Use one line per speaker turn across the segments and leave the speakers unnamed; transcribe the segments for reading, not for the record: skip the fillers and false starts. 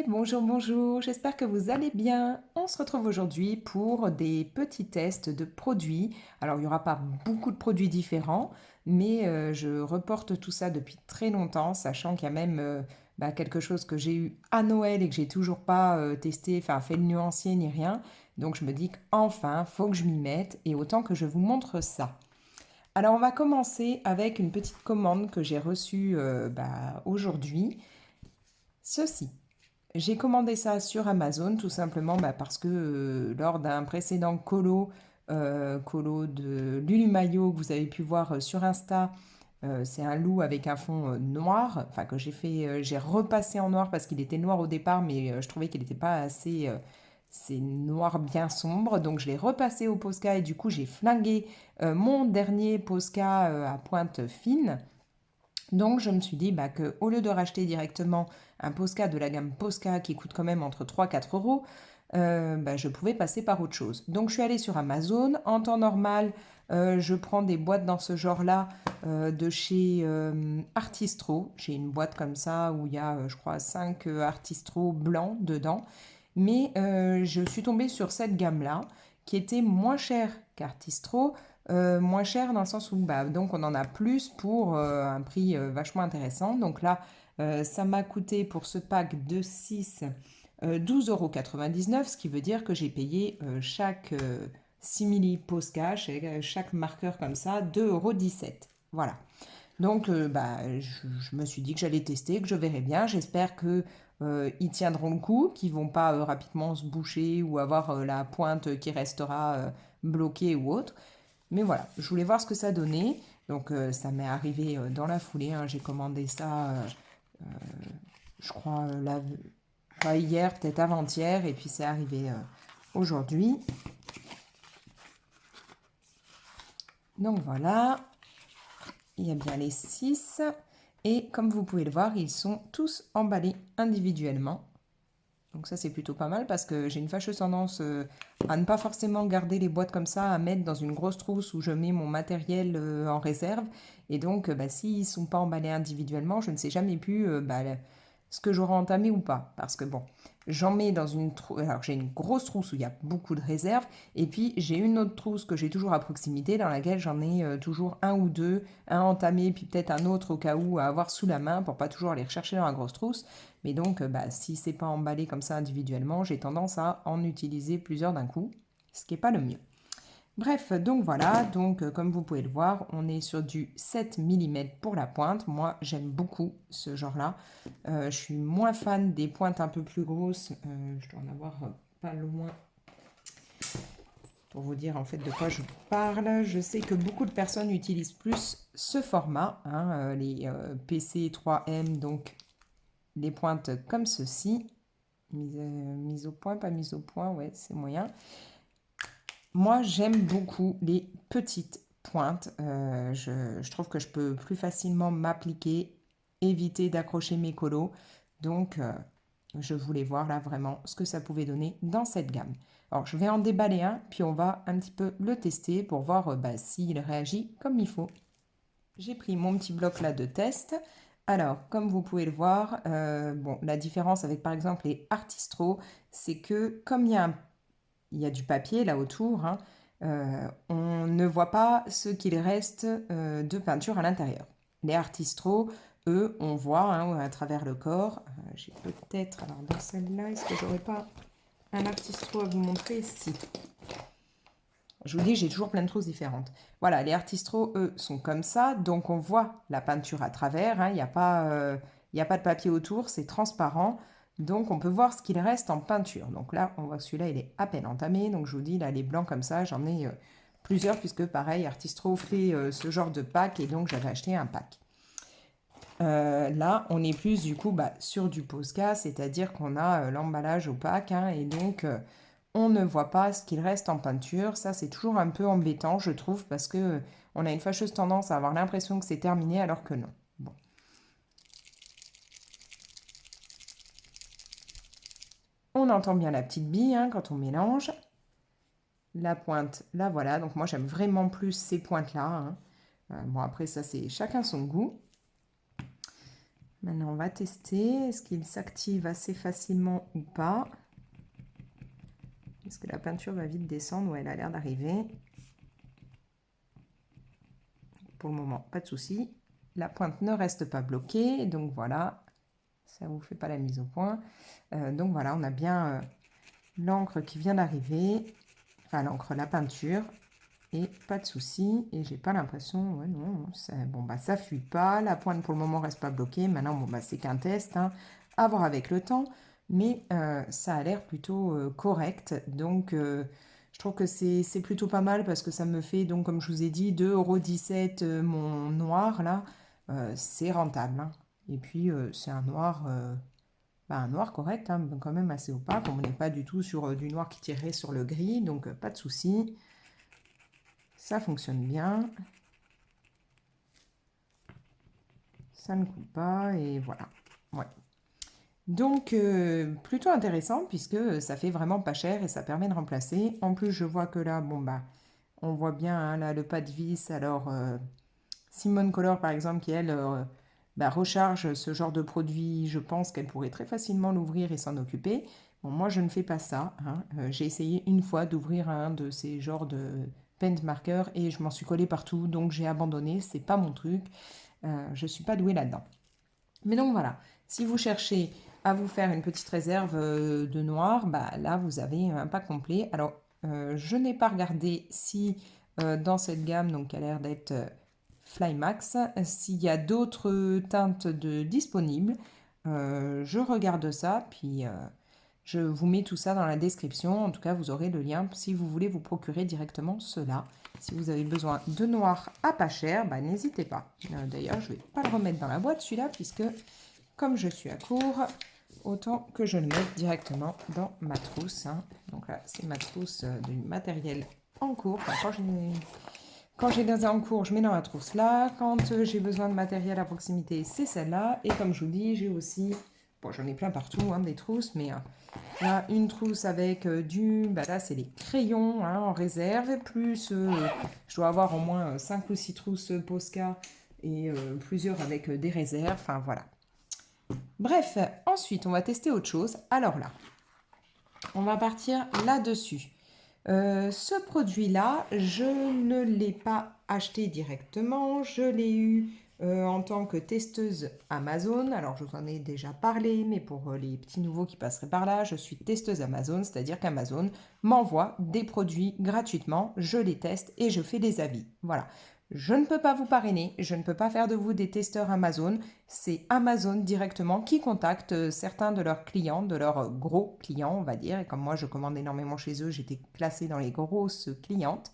bonjour, bonjour, j'espère que vous allez bien. On se retrouve aujourd'hui pour des petits tests de produits. Alors, il n'y aura pas beaucoup de produits différents, mais je reporte tout ça depuis très longtemps, sachant qu'il y a même quelque chose que j'ai eu à Noël et que j'ai toujours pas testé, enfin fait le nuancier ni rien. Donc, je me dis qu'enfin, faut que je m'y mette et autant que je vous montre ça. Alors, on va commencer avec une petite commande que j'ai reçue aujourd'hui. Ceci. J'ai commandé ça sur Amazon tout simplement parce que lors d'un précédent colo de Lulu Maillot que vous avez pu voir sur Insta, c'est un loup avec un fond noir, enfin que j'ai repassé en noir parce qu'il était noir au départ, mais je trouvais qu'il n'était pas assez, c'est noir bien sombre, donc je l'ai repassé au Posca et du coup j'ai flingué mon dernier Posca à pointe fine. Donc je me suis dit que au lieu de racheter directement un Posca de la gamme Posca qui coûte quand même entre 3 et 4 euros, je pouvais passer par autre chose. Donc je suis allée sur Amazon. En temps normal, je prends des boîtes dans ce genre-là de chez Artistro. J'ai une boîte comme ça où il y a, je crois, 5 Artistro blancs dedans. Mais je suis tombée sur cette gamme-là qui était moins chère qu'Artistro, moins cher dans le sens où donc on en a plus pour un prix vachement intéressant. Donc là, ça m'a coûté pour ce pack de 6 12,99 €, ce qui veut dire que j'ai payé chaque simili Posca, chaque marqueur comme ça, 2,17 €. Voilà. Donc je me suis dit que j'allais tester, que je verrais bien. J'espère que ils tiendront le coup, qu'ils vont pas rapidement se boucher ou avoir la pointe qui restera bloquée ou autre. Mais voilà, je voulais voir ce que ça donnait. Donc ça m'est arrivé dans la foulée, hein. J'ai commandé ça, je crois, pas hier, peut-être avant-hier, et puis c'est arrivé aujourd'hui. Donc voilà, il y a bien les 6. Et comme vous pouvez le voir, ils sont tous emballés individuellement. Donc ça c'est plutôt pas mal parce que j'ai une fâcheuse tendance à ne pas forcément garder les boîtes comme ça, à mettre dans une grosse trousse où je mets mon matériel en réserve. Et donc s'ils ne sont pas emballés individuellement, je ne sais jamais plus ce que j'aurai entamé ou pas. Parce que bon, j'en mets dans une trousse. Alors j'ai une grosse trousse où il y a beaucoup de réserves. Et puis j'ai une autre trousse que j'ai toujours à proximité dans laquelle j'en ai toujours un ou deux, un entamé, puis peut-être un autre au cas où à avoir sous la main pour pas toujours aller rechercher dans la grosse trousse. Mais donc, si c'est pas emballé comme ça individuellement, j'ai tendance à en utiliser plusieurs d'un coup, ce qui n'est pas le mieux. Bref, donc voilà, donc comme vous pouvez le voir, on est sur du 7 mm pour la pointe. Moi, j'aime beaucoup ce genre-là. Je suis moins fan des pointes un peu plus grosses. Je dois en avoir pas loin pour vous dire en fait de quoi je parle. Je sais que beaucoup de personnes utilisent plus ce format, hein, les PC 3M, donc les pointes comme ceci. Mise au point, pas mise au point, ouais, c'est moyen. Moi, j'aime beaucoup les petites pointes. Je trouve que je peux plus facilement m'appliquer, éviter d'accrocher mes colos. Donc, je voulais voir là vraiment ce que ça pouvait donner dans cette gamme. Alors, je vais en déballer un, puis on va un petit peu le tester pour voir s'il réagit comme il faut. J'ai pris mon petit bloc là de test. Alors, comme vous pouvez le voir, bon, la différence avec par exemple les Artistro, c'est que comme il y a du papier là autour, hein, on ne voit pas ce qu'il reste de peinture à l'intérieur. Les Artistro, eux, on voit hein, à travers le corps. J'ai peut-être, alors dans celle-là, est-ce que j'aurais pas un Artistro à vous montrer? Si. Je vous dis, j'ai toujours plein de choses différentes. Voilà, les Artistro, eux, sont comme ça. Donc, on voit la peinture à travers. Hein, il y a pas de papier autour. C'est transparent. Donc, on peut voir ce qu'il reste en peinture. Donc là, on voit que celui-là, il est à peine entamé. Donc, je vous dis, là, les blancs comme ça, j'en ai plusieurs. Puisque, pareil, Artistro fait ce genre de pack. Et donc, j'avais acheté un pack. Là, on est plus, du coup, sur du Posca. C'est-à-dire qu'on a l'emballage opaque. Hein, et donc... on ne voit pas ce qu'il reste en peinture. Ça, c'est toujours un peu embêtant, je trouve, parce que on a une fâcheuse tendance à avoir l'impression que c'est terminé alors que non. Bon. On entend bien la petite bille hein, quand on mélange. La pointe, là voilà. Donc moi, j'aime vraiment plus ces pointes-là. Hein. Bon, après, ça, c'est chacun son goût. Maintenant, on va tester. Est-ce qu'il s'active assez facilement ou pas? Est-ce que la peinture va vite descendre? Ouais, elle a l'air d'arriver. Pour le moment, pas de souci. La pointe ne reste pas bloquée, donc voilà, ça ne vous fait pas la mise au point. Donc voilà, on a bien l'encre qui vient d'arriver, enfin l'encre, la peinture, et pas de souci. Et j'ai pas l'impression, ouais, non, bon bah ça fuit pas. La pointe pour le moment reste pas bloquée. Maintenant, bon bah c'est qu'un test, hein, à voir avec le temps, mais ça a l'air plutôt correct. Donc je trouve que c'est plutôt pas mal parce que ça me fait, donc comme je vous ai dit, 2,17 € mon noir là. C'est rentable, hein. Et puis c'est un noir, bah, un noir correct, hein, quand même assez opaque. On n'est pas du tout sur du noir qui tirerait sur le gris, donc pas de souci. Ça fonctionne bien. Ça ne coule pas et voilà. Ouais. Donc plutôt intéressant puisque ça fait vraiment pas cher et ça permet de remplacer. En plus, je vois que là, bon bah, on voit bien, hein, là le pas de vis. Alors Simone Color par exemple qui elle bah, recharge ce genre de produit, je pense qu'elle pourrait très facilement l'ouvrir et s'en occuper. Bon, moi je ne fais pas ça, hein. J'ai essayé une fois d'ouvrir un de ces genres de paint marker et je m'en suis collée partout, donc j'ai abandonné. C'est pas mon truc. Je suis pas douée là-dedans. Mais donc voilà, si vous cherchez à vous faire une petite réserve de noir, bah, là vous avez un pack complet. Alors je n'ai pas regardé si dans cette gamme, donc qui a l'air d'être Flymax, s'il y a d'autres teintes disponibles. Je regarde ça, puis je vous mets tout ça dans la description. En tout cas, vous aurez le lien si vous voulez vous procurer directement cela. Si vous avez besoin de noir à pas cher, bah, n'hésitez pas. D'ailleurs, je ne vais pas le remettre dans la boîte celui-là, puisque comme je suis à court, autant que je le mette directement dans ma trousse, hein. Donc là, c'est ma trousse du matériel en cours. Enfin, quand j'ai des en cours, je mets dans la trousse là. Quand j'ai besoin de matériel à proximité, c'est celle-là. Et comme je vous dis, j'ai aussi, bon, j'en ai plein partout, hein, des trousses, mais là, une trousse avec bah là, c'est les crayons, hein, en réserve. Plus, je dois avoir au moins 5 ou 6 trousses Posca et plusieurs avec des réserves. Enfin, voilà. Bref, ensuite, on va tester autre chose. Alors là, on va partir là-dessus. Ce produit-là, je ne l'ai pas acheté directement, je l'ai eu en tant que testeuse Amazon. Alors, je vous en ai déjà parlé, mais pour les petits nouveaux qui passeraient par là, je suis testeuse Amazon, c'est-à-dire qu'Amazon m'envoie des produits gratuitement, je les teste et je fais des avis. Voilà. Je ne peux pas vous parrainer, je ne peux pas faire de vous des testeurs Amazon. C'est Amazon directement qui contacte certains de leurs clients, de leurs gros clients, on va dire. Et comme moi, je commande énormément chez eux, j'étais classée dans les grosses clientes.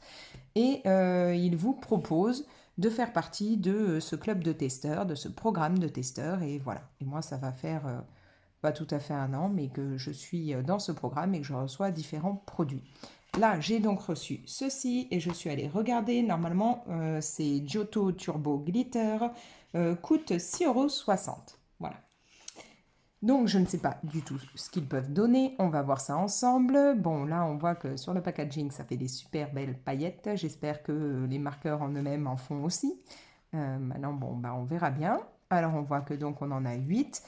Et ils vous proposent de faire partie de ce club de testeurs, de ce programme de testeurs. Et voilà. Et moi, ça va faire pas tout à fait un an, mais que je suis dans ce programme et que je reçois différents produits. Là, j'ai donc reçu ceci et je suis allée regarder. Normalement, c'est Giotto Turbo Glitter. Coûte 6,60 €. Voilà. Donc, je ne sais pas du tout ce qu'ils peuvent donner. On va voir ça ensemble. Bon, là, on voit que sur le packaging, ça fait des super belles paillettes. J'espère que les marqueurs en eux-mêmes en font aussi. Maintenant, bon, bah, on verra bien. Alors, on voit que donc on en a 8.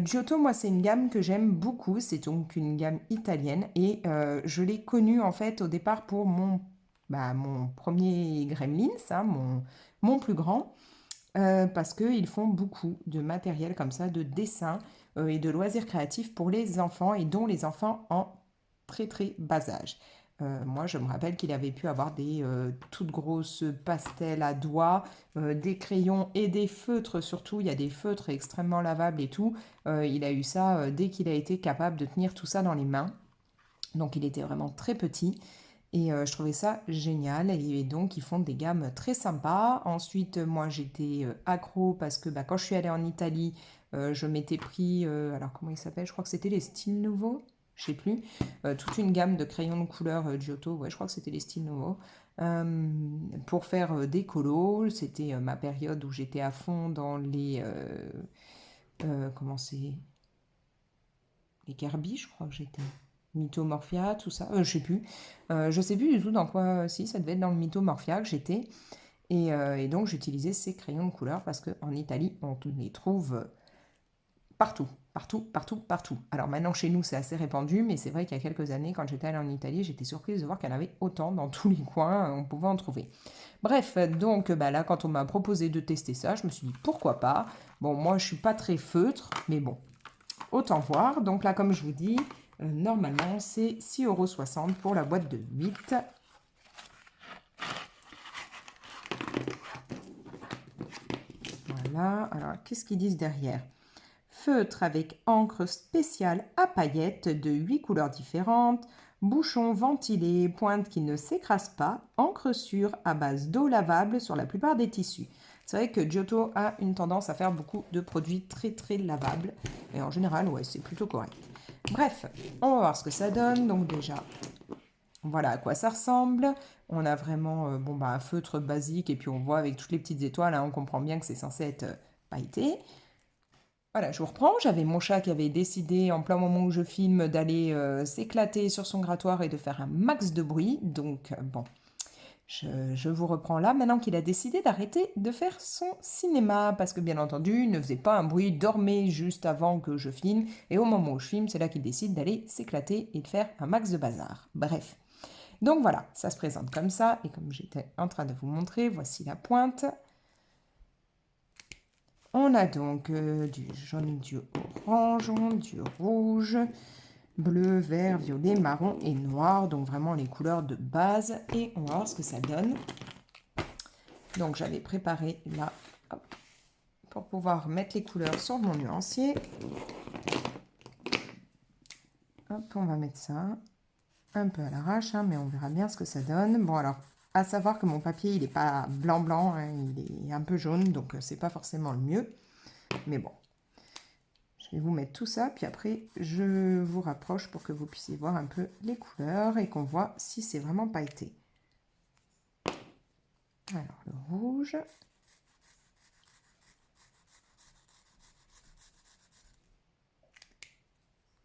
Giotto, moi, c'est une gamme que j'aime beaucoup. C'est donc une gamme italienne et je l'ai connue en fait au départ pour mon premier Gremlins, hein, mon plus grand, parce qu'ils font beaucoup de matériel comme ça, de dessin et de loisirs créatifs pour les enfants et dont les enfants en très très bas âge. Moi, je me rappelle qu'il avait pu avoir des toutes grosses pastels à doigts, des crayons et des feutres surtout. Il y a des feutres extrêmement lavables et tout. Il a eu ça dès qu'il a été capable de tenir tout ça dans les mains. Donc, il était vraiment très petit. Et je trouvais ça génial. Et donc, ils font des gammes très sympas. Ensuite, moi, j'étais accro parce que bah, quand je suis allée en Italie, je m'étais pris, alors comment il s'appelle? Je crois que c'était les styles nouveaux. Je sais plus. Toute une gamme de crayons de couleur Giotto. Ouais, je crois que c'était les styles nouveaux. Pour faire des colos. C'était ma période où j'étais à fond dans les... comment c'est? Les Kirby, je crois que j'étais. Mythomorphia, tout ça, je sais plus. Je sais plus du tout dans quoi, si, ça devait être dans le Mythomorphia que j'étais. Et donc j'utilisais ces crayons de couleur parce qu'en Italie, on les trouve partout, partout, partout, partout. Alors maintenant chez nous c'est assez répandu, mais c'est vrai qu'il y a quelques années, quand j'étais allée en Italie, j'étais surprise de voir qu'il y en avait autant dans tous les coins, on pouvait en trouver. Bref, donc bah là quand on m'a proposé de tester ça, je me suis dit pourquoi pas. Bon, moi je suis pas très feutre, mais bon, autant voir. Donc là comme je vous dis, normalement c'est 6,60 € pour la boîte de 8. Voilà, alors qu'est-ce qu'ils disent derrière? Feutre avec encre spéciale à paillettes de 8 couleurs différentes, bouchon ventilé, pointe qui ne s'écrase pas, encre sûre à base d'eau lavable sur la plupart des tissus. C'est vrai que Giotto a une tendance à faire beaucoup de produits très très lavables et en général, ouais, c'est plutôt correct. Bref, on va voir ce que ça donne. Donc déjà, voilà à quoi ça ressemble. On a vraiment bon, bah, un feutre basique et puis on voit avec toutes les petites étoiles, hein, on comprend bien que c'est censé être pailleté. Voilà, je vous reprends. J'avais mon chat qui avait décidé, en plein moment où je filme, d'aller s'éclater sur son grattoir et de faire un max de bruit. Donc, bon, je vous reprends là, maintenant qu'il a décidé d'arrêter de faire son cinéma. Parce que, bien entendu, il ne faisait pas un bruit, dormait juste avant que je filme. Et au moment où je filme, c'est là qu'il décide d'aller s'éclater et de faire un max de bazar. Bref. Donc voilà, ça se présente comme ça. Et comme j'étais en train de vous montrer, voici la pointe. On a donc du jaune, du orange, du rouge, bleu, vert, violet, marron et noir. Donc vraiment les couleurs de base. Et on va voir ce que ça donne. Donc j'avais préparé là hop, pour pouvoir mettre les couleurs sur mon nuancier. Hop, on va mettre ça un peu à l'arrache, hein, mais on verra bien ce que ça donne. Bon alors, à savoir que mon papier, il n'est pas blanc-blanc, hein, il est un peu jaune, donc c'est pas forcément le mieux. Mais bon, je vais vous mettre tout ça, puis après, je vous rapproche pour que vous puissiez voir un peu les couleurs et qu'on voit si c'est vraiment pailleté. Alors, le rouge.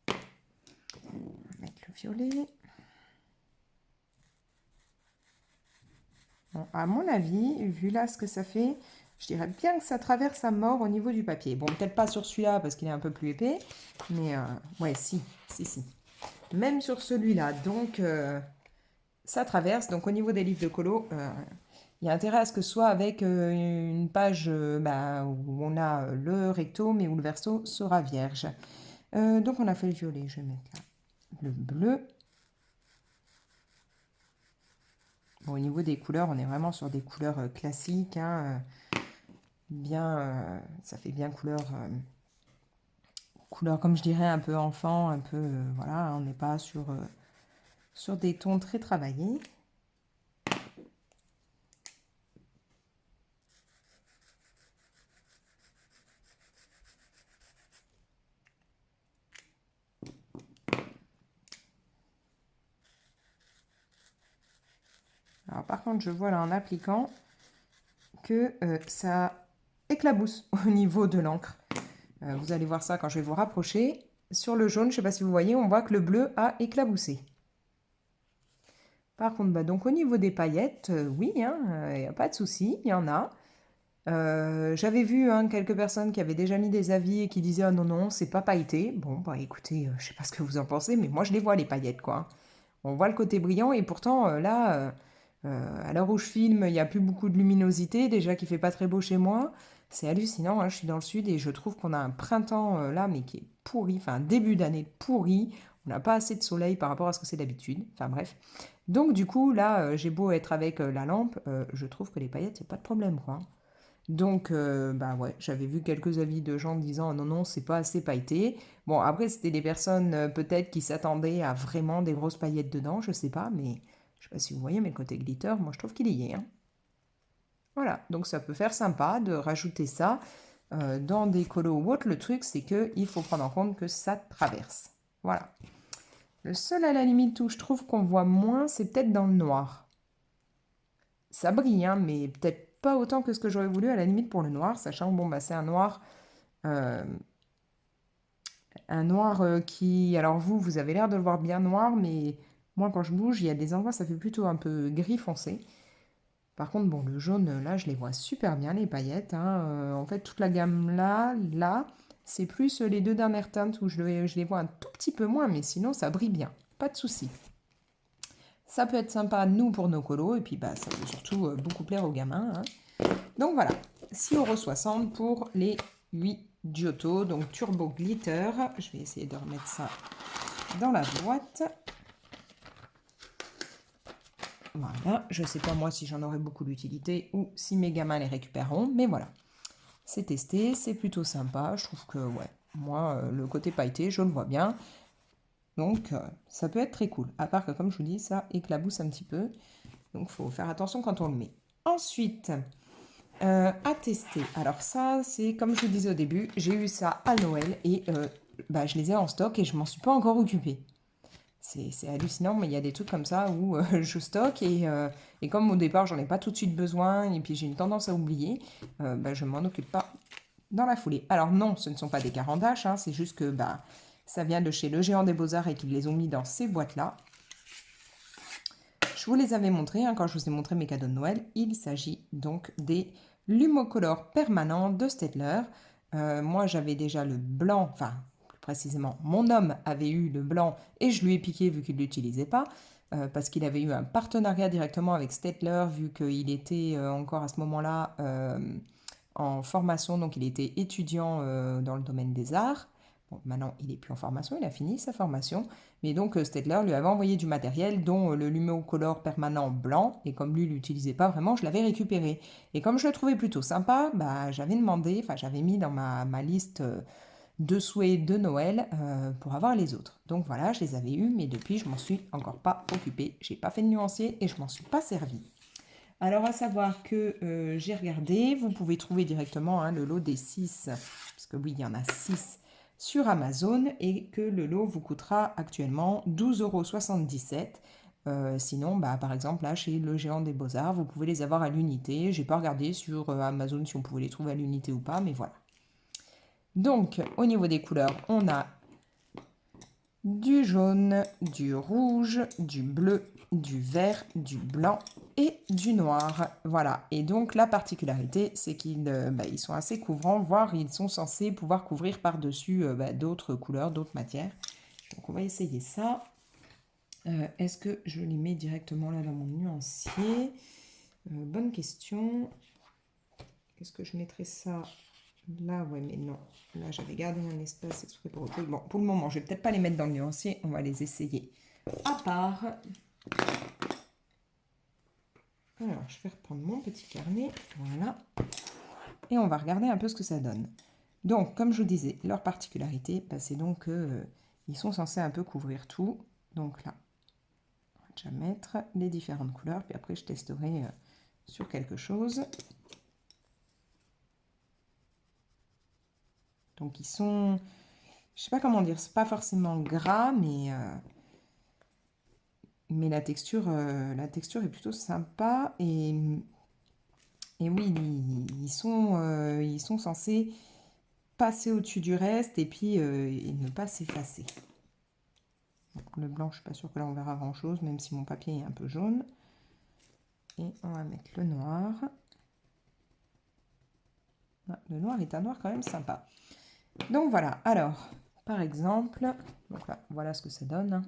On va mettre le violet. Bon, à mon avis, vu là ce que ça fait, je dirais bien que ça traverse à mort au niveau du papier. Bon, peut-être pas sur celui-là parce qu'il est un peu plus épais, mais ouais, si. Même sur celui-là, donc ça traverse. Donc au niveau des livres de colo, il y a intérêt à ce que ce soit avec une page bah, où on a le recto, mais où le verso sera vierge. Donc on a fait le violet, je vais mettre là le bleu. Bon, au niveau des couleurs, on est vraiment sur des couleurs classiques, hein, bien, ça fait bien couleur comme je dirais un peu enfant, un peu, voilà, on n'est pas sur des tons très travaillés. Alors par contre, je vois là en appliquant que ça éclabousse au niveau de l'encre. Vous allez voir ça quand je vais vous rapprocher. Sur le jaune, je ne sais pas si vous voyez, on voit que le bleu a éclaboussé. Par contre, bah, donc au niveau des paillettes, oui, il n'y a pas de souci, il y en a. J'avais vu quelques personnes qui avaient déjà mis des avis et qui disaient ah non non c'est pas pailleté. Bon bah écoutez, je sais pas ce que vous en pensez, mais moi je les vois les paillettes quoi. On voit le côté brillant et pourtant là, à l'heure où je filme, il n'y a plus beaucoup de luminosité, déjà qu'il fait pas très beau chez moi. C'est hallucinant, hein, je suis dans le sud et je trouve qu'on a un printemps là mais qui est pourri, enfin un début d'année pourri. On n'a pas assez de soleil par rapport à ce que c'est d'habitude. Enfin bref. Donc du coup là, j'ai beau être avec la lampe, je trouve que les paillettes c'est pas de problème quoi. Donc, bah ouais, j'avais vu quelques avis de gens disant non, non, c'est pas assez pailleté. Bon, après, c'était des personnes peut-être qui s'attendaient à vraiment des grosses paillettes dedans, je sais pas, mais je sais pas si vous voyez, mais le côté glitter, moi je trouve qu'il y est, hein. Voilà, donc ça peut faire sympa de rajouter ça dans des colos ou autres. Le truc, c'est qu'il faut prendre en compte que ça traverse. Voilà. Le seul à la limite où je trouve qu'on voit moins, c'est peut-être dans le noir. Ça brille, hein, mais peut-être pas autant que ce que j'aurais voulu à la limite pour le noir, sachant que bon, bah, c'est euh, un noir qui... Alors vous avez l'air de le voir bien noir, mais moi quand je bouge, il y a des endroits, ça fait plutôt un peu gris foncé. Par contre, bon, le jaune, là, je les vois super bien, les paillettes, hein. En fait, toute la gamme là, C'est plus les deux dernières teintes où je les vois un tout petit peu moins, mais sinon ça brille bien, pas de souci. Ça peut être sympa, nous, pour nos colos, et puis bah, ça peut surtout beaucoup plaire aux gamins, hein. Donc voilà, 6,60 € pour les 8 Giotto, donc Turbo Glitter. Je vais essayer de remettre ça dans la boîte. Voilà, je ne sais pas moi si j'en aurai beaucoup d'utilité ou si mes gamins les récupéreront, mais voilà. C'est testé, c'est plutôt sympa. Je trouve que, ouais, moi, le côté pailleté, je le vois bien. Donc, ça peut être très cool. À part que, comme je vous dis, ça éclabousse un petit peu. Donc, il faut faire attention quand on le met. Ensuite, à tester. Alors ça, c'est comme je vous disais au début, j'ai eu ça à Noël et bah, je les ai en stock et je m'en suis pas encore occupée. C'est hallucinant, mais il y a des trucs comme ça où je stocke et comme au départ, j'en ai pas tout de suite besoin et puis j'ai une tendance à oublier, bah, je m'en occupe pas dans la foulée. Alors non, ce ne sont pas des carandaches, hein, c'est juste que bah, ça vient de chez Le Géant des Beaux-Arts et qu'ils les ont mis dans ces boîtes-là. Je vous les avais montrés hein, quand je vous ai montré mes cadeaux de Noël. Il s'agit donc des Lumocolor permanents de Staedtler. Moi, j'avais déjà le blanc, enfin, plus précisément, mon homme avait eu le blanc et je lui ai piqué vu qu'il ne l'utilisait pas. Parce qu'il avait eu un partenariat directement avec Staedtler, vu qu'il était encore à ce moment-là en formation, donc il était étudiant dans le domaine des arts. Bon, maintenant, il n'est plus en formation, il a fini sa formation. Mais donc, Staedtler lui avait envoyé du matériel, dont le Lumocolor permanent blanc. Et comme lui, il l'utilisait pas vraiment, je l'avais récupéré. Et comme je le trouvais plutôt sympa, bah, j'avais demandé, enfin, j'avais mis dans ma liste de souhaits de Noël pour avoir les autres. Donc voilà, je les avais eus, mais depuis, je m'en suis encore pas occupée. J'ai pas fait de nuancier et je m'en suis pas servi. Alors, à savoir que j'ai regardé, vous pouvez trouver directement hein, le lot des 6, parce que oui, il y en a 6 sur Amazon, et que le lot vous coûtera actuellement 12,77 €. Sinon, bah, par exemple, là, chez Le Géant des Beaux-Arts, vous pouvez les avoir à l'unité. J'ai pas regardé sur Amazon si on pouvait les trouver à l'unité ou pas, mais voilà. Donc, au niveau des couleurs, on a du jaune, du rouge, du bleu, du vert, du blanc et du noir. Voilà. Et donc la particularité, c'est qu'ils ils sont assez couvrants, voire ils sont censés pouvoir couvrir par-dessus d'autres couleurs, d'autres matières. Donc on va essayer ça. Est-ce que je les mets directement là dans mon nuancier? Bonne question. Est-ce que je mettrais ça là? Ouais, mais non. Là, j'avais gardé un espace exprès pour autre chose. Bon, pour le moment, je vais peut-être pas les mettre dans le nuancier. On va les essayer à part. Alors, je vais reprendre mon petit carnet. Voilà. Et on va regarder un peu ce que ça donne. Donc, comme je vous disais, leur particularité, c'est donc qu'ils sont censés un peu couvrir tout. Donc là, on va déjà mettre les différentes couleurs. Puis après, je testerai sur quelque chose. Donc, ils sont... Je sais pas comment dire, c'est pas forcément gras, mais la texture est plutôt sympa. Et oui, ils sont censés passer au-dessus du reste et puis et ne pas s'effacer. Le blanc, je suis pas sûre que là on verra grand-chose, même si mon papier est un peu jaune. Et on va mettre le noir. Ah, le noir est un noir quand même sympa. Donc voilà, alors, par exemple, donc là, voilà ce que ça donne hein,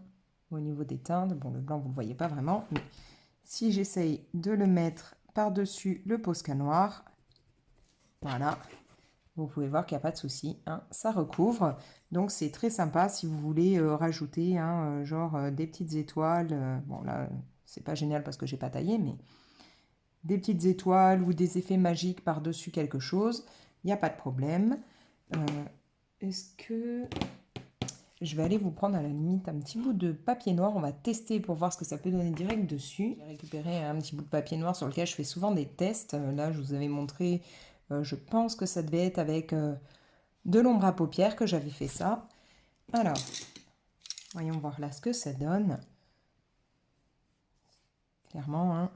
au niveau des teintes. Bon, le blanc, vous ne le voyez pas vraiment, mais si j'essaye de le mettre par-dessus le Posca noir, voilà, vous pouvez voir qu'il n'y a pas de souci, hein, ça recouvre. Donc c'est très sympa si vous voulez rajouter hein, genre des petites étoiles. Bon là, c'est pas génial parce que j'ai pas taillé, mais des petites étoiles ou des effets magiques par-dessus quelque chose, il n'y a pas de problème. Est-ce que je vais aller vous prendre à la limite un petit bout de papier noir. On va tester pour voir ce que ça peut donner direct dessus. J'ai récupéré un petit bout de papier noir sur lequel je fais souvent des tests. Là, je vous avais montré, je pense que ça devait être avec de l'ombre à paupières que j'avais fait ça. Alors, voyons voir là ce que ça donne. Clairement, hein,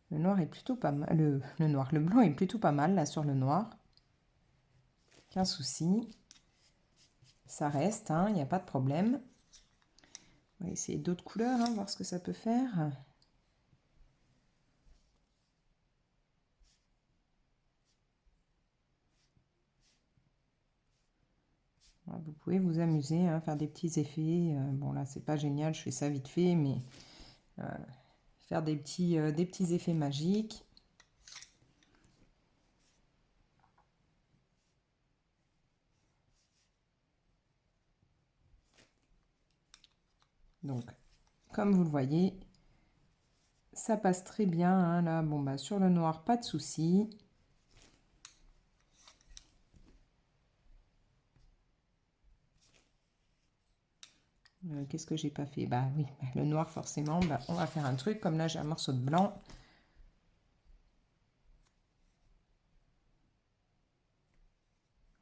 le noir est plutôt pas mal. Le blanc est plutôt pas mal là sur le noir. Aucun souci. Ça reste, hein, il n'y a pas de problème. On va essayer d'autres couleurs, hein, voir ce que ça peut faire. Vous pouvez vous amuser, hein, faire des petits effets. Bon là, c'est pas génial, je fais ça vite fait, mais faire des petits effets magiques. Donc, comme vous le voyez, ça passe très bien, hein, là. Bon, bah, sur le noir, pas de souci. Qu'est-ce que j'ai pas fait? Bah oui, le noir forcément, bah, on va faire un truc. Comme là, j'ai un morceau de blanc.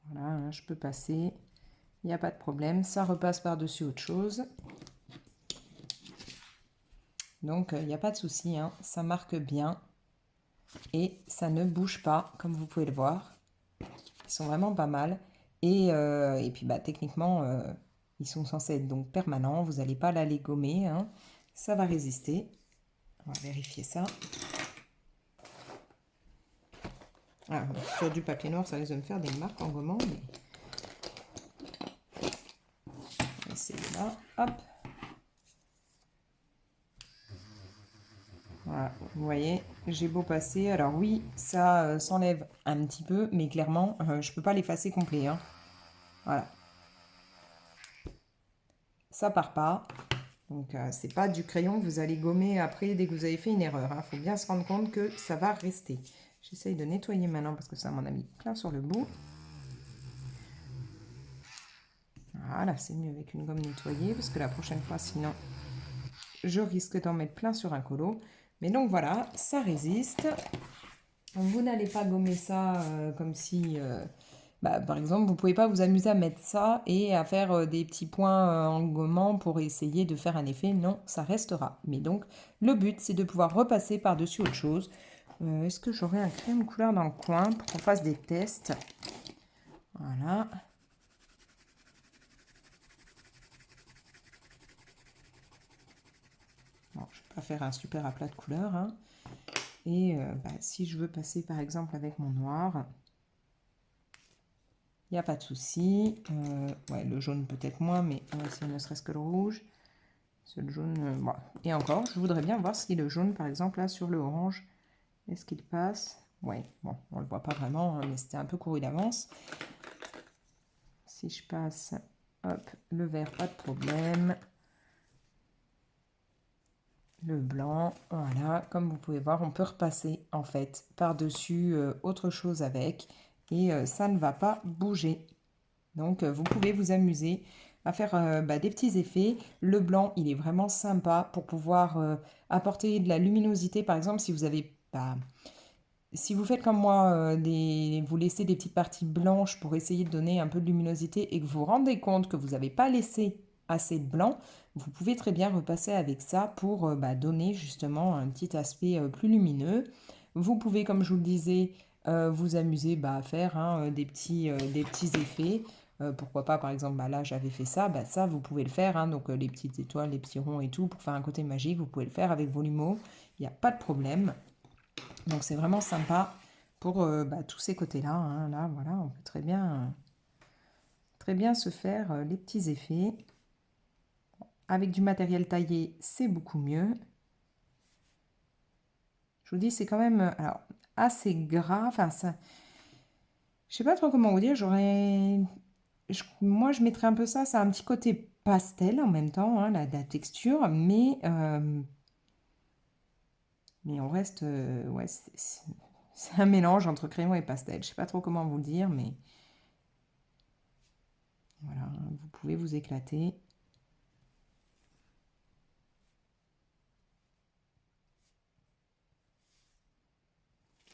Voilà, hein, je peux passer. Il n'y a pas de problème. Ça repasse par-dessus autre chose. Donc, il n'y a pas de souci, hein, ça marque bien. Et ça ne bouge pas, comme vous pouvez le voir. Ils sont vraiment pas mal. Et puis, bah, techniquement, ils sont censés être donc permanents. Vous n'allez pas les gommer, hein. Ça va résister. On va vérifier ça. Ah, sur du papier noir, ça risque de me faire des marques en gommant. Mais... on va essayer là. Hop. Voilà, vous voyez, j'ai beau passer. Alors oui, ça s'enlève un petit peu, mais clairement, je ne peux pas l'effacer complet, hein. Voilà. Ça part pas. Donc, c'est pas du crayon que vous allez gommer après dès que vous avez fait une erreur, hein. Faut bien se rendre compte que ça va rester. J'essaye de nettoyer maintenant parce que ça m'en a mis plein sur le bout. Voilà, c'est mieux avec une gomme nettoyée parce que la prochaine fois, sinon, je risque d'en mettre plein sur un colo. Mais donc voilà, ça résiste. Vous n'allez pas gommer ça comme si... bah, par exemple, vous ne pouvez pas vous amuser à mettre ça et à faire des petits points en gommant pour essayer de faire un effet. Non, ça restera. Mais donc, le but, c'est de pouvoir repasser par-dessus autre chose. Est-ce que j'aurai un crayon de couleur dans le coin pour qu'on fasse des tests? Voilà. Bon, je ne vais pas faire un super aplat de couleurs, hein. Et bah, si je veux passer, par exemple, avec mon noir... il n'y a pas de souci. Ouais, le jaune peut-être moins, mais on va essayer ne serait-ce que le rouge. Le jaune, bon. Et encore, je voudrais bien voir si le jaune, par exemple, là, sur le orange, est-ce qu'il passe? Ouais, bon, on ne le voit pas vraiment, hein, mais c'était un peu couru d'avance. Si je passe, hop, le vert, pas de problème. Le blanc, voilà, comme vous pouvez voir, on peut repasser, en fait, par-dessus autre chose avec, et ça ne va pas bouger. Donc, vous pouvez vous amuser à faire bah, des petits effets. Le blanc, il est vraiment sympa pour pouvoir apporter de la luminosité. Par exemple, si vous avez... bah, si vous faites comme moi, vous laissez des petites parties blanches pour essayer de donner un peu de luminosité et que vous vous rendez compte que vous n'avez pas laissé assez de blanc, vous pouvez très bien repasser avec ça pour bah, donner justement un petit aspect plus lumineux. Vous pouvez, comme je vous le disais, vous amuser bah, à faire hein, des petits effets. Pourquoi pas, par exemple, bah, là j'avais fait ça, bah, ça vous pouvez le faire, hein, donc les petites étoiles, les petits ronds et tout, pour faire un côté magique, vous pouvez le faire avec Volumo, il n'y a pas de problème. Donc c'est vraiment sympa pour bah, tous ces côtés-là, hein. Là, voilà, on peut très bien se faire les petits effets. Avec du matériel taillé, c'est beaucoup mieux. Je vous dis, c'est quand même alors, assez gras. Enfin, ça, je sais pas trop comment vous dire. Moi, je mettrais un peu ça. C'est un petit côté pastel en même temps, hein, la texture, mais on reste, ouais, c'est un mélange entre crayon et pastel. Je sais pas trop comment vous le dire, mais voilà, vous pouvez vous éclater.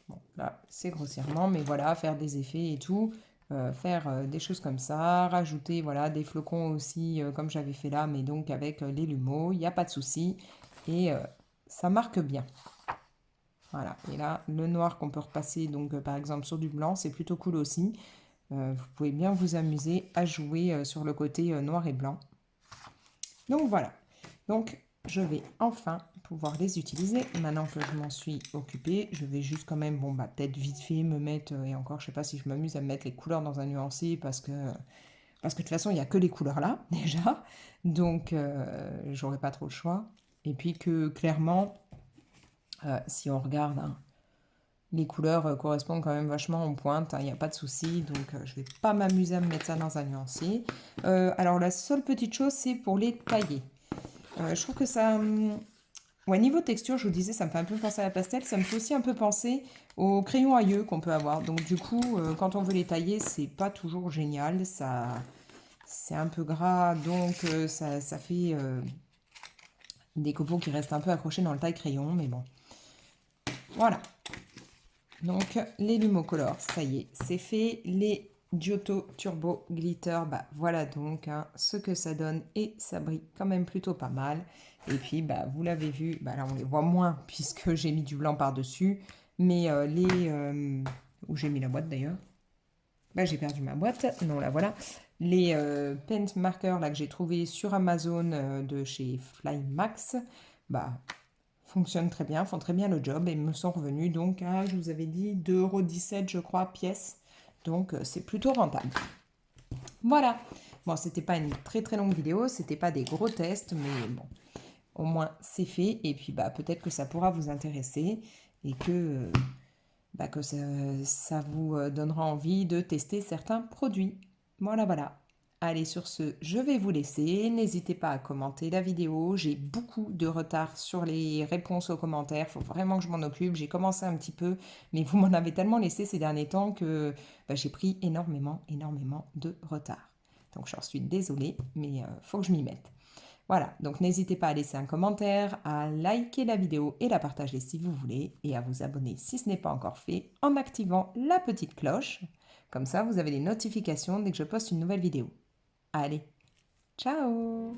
Bon, là, c'est grossièrement, mais voilà, faire des effets et tout, faire des choses comme ça, rajouter voilà, des flocons aussi, comme j'avais fait là, mais donc avec les lumos, il n'y a pas de souci, et ça marque bien. Voilà, et là, le noir qu'on peut repasser, donc par exemple sur du blanc, c'est plutôt cool aussi. Vous pouvez bien vous amuser à jouer sur le côté noir et blanc. Donc voilà. Donc je vais enfin pouvoir les utiliser. Maintenant que je m'en suis occupée, je vais juste quand même, bon bah peut-être vite fait me mettre, et encore je sais pas si je m'amuse à mettre les couleurs dans un nuancé parce que parce que de toute façon, il n'y a que les couleurs là, déjà. Donc, j'aurais pas trop le choix. Et puis que clairement, si on regarde, hein, les couleurs correspondent quand même vachement aux pointes, il n'y a pas de souci. Donc, je vais pas m'amuser à me mettre ça dans un nuancier. Alors, la seule petite chose, c'est pour les tailler. Je trouve que ça... Ouais, niveau texture, je vous disais, ça me fait un peu penser à la pastel. Ça me fait aussi un peu penser aux crayons à yeux qu'on peut avoir. Donc du coup, quand on veut les tailler, c'est pas toujours génial. Ça, c'est un peu gras, donc ça fait des copeaux qui restent un peu accrochés dans le taille-crayon. Mais bon, voilà. Donc les Lumocolor, ça y est, c'est fait. Les Giotto Turbo Glitter, bah voilà donc hein, ce que ça donne et ça brille quand même plutôt pas mal. Et puis bah vous l'avez vu, bah là on les voit moins puisque j'ai mis du blanc par-dessus. Mais où j'ai mis la boîte d'ailleurs? Bah j'ai perdu ma boîte, non la voilà. Les paint markers là que j'ai trouvé sur Amazon de chez Flymax, bah fonctionnent très bien, font très bien le job et me sont revenus donc à, je vous avais dit, 2,17 € je crois pièce. Donc c'est plutôt rentable. Voilà. Bon, c'était pas une très très longue vidéo, c'était pas des gros tests, mais bon, au moins c'est fait. Et puis bah peut-être que ça pourra vous intéresser et que ça vous donnera envie de tester certains produits. Voilà, voilà. Allez, sur ce, je vais vous laisser. N'hésitez pas à commenter la vidéo. J'ai beaucoup de retard sur les réponses aux commentaires. Il faut vraiment que je m'en occupe. J'ai commencé un petit peu, mais vous m'en avez tellement laissé ces derniers temps que j'ai pris énormément, énormément de retard. Donc, j'en suis désolée, mais il faut que je m'y mette. Voilà, donc n'hésitez pas à laisser un commentaire, à liker la vidéo et la partager si vous voulez, et à vous abonner si ce n'est pas encore fait en activant la petite cloche. Comme ça, vous avez les notifications dès que je poste une nouvelle vidéo. Allez, ciao!